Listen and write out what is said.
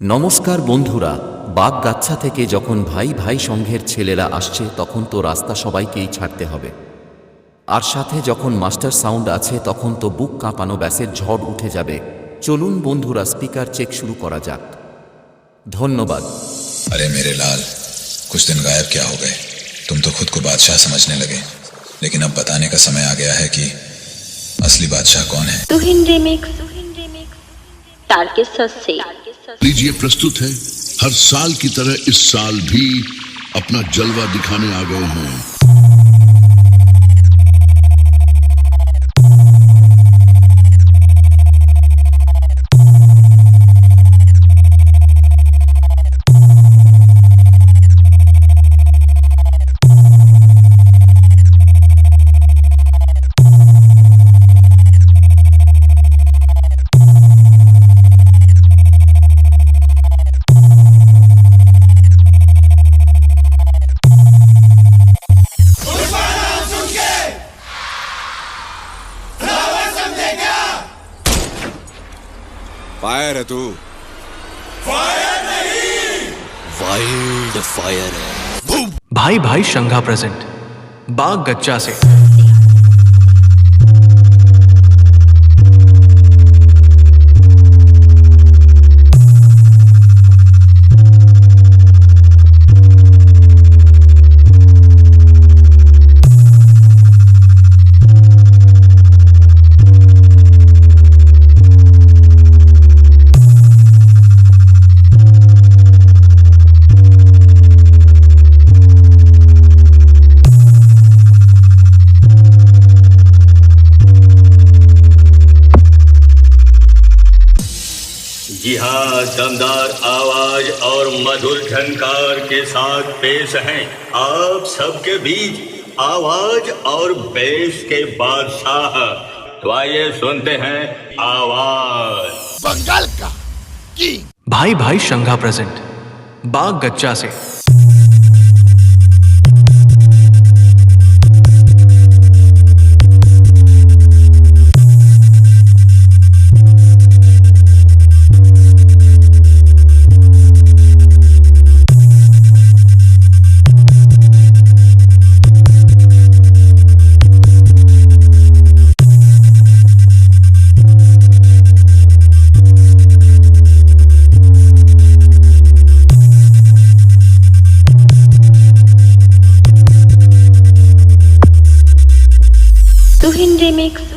নমস্কার বন্ধুরা, বাগগাছা থেকে যখন ভাই ভাই সংঘের ছেলেরা আসছে তখন তো রাস্তা সবাইকেই ছাড়তে হবে। আর সাথে যখন মাস্টার সাউন্ড আছে তখন তো বুক কাঁপানো ব্যাসের ঝড় উঠে যাবে। চলুন বন্ধুরা, স্পিকার চেক শুরু করা যাক। ধন্যবাদ। अरे मेरे लाल, कुछ दिन गायब क्या हो गए? तुम तो खुद को बादशाह समझने लगे, लेकिन अब बताने का समय आ गया है कि असली बादशाह कौन है। तुहिन रिमिक्स टारकेसस से लीजिए, प्रस्तुत है हर साल की तरह इस साल भी अपना जलवा दिखाने आ गए हैं। फायर है तू? फायर नहीं, वाइल्ड फायर है। भाई भाई शंघा प्रेजेंट बागगच्चा से। जी हाँ, दमदार आवाज और मधुर झनकार के साथ पेश हैं आप सबके बीच आवाज और बेस के बादशाह। तो आइए सुनते हैं आवाज। बंगाल का भाई भाई शंघा प्रेजेंट बागगच्चा से। तुहिन रिमिक्स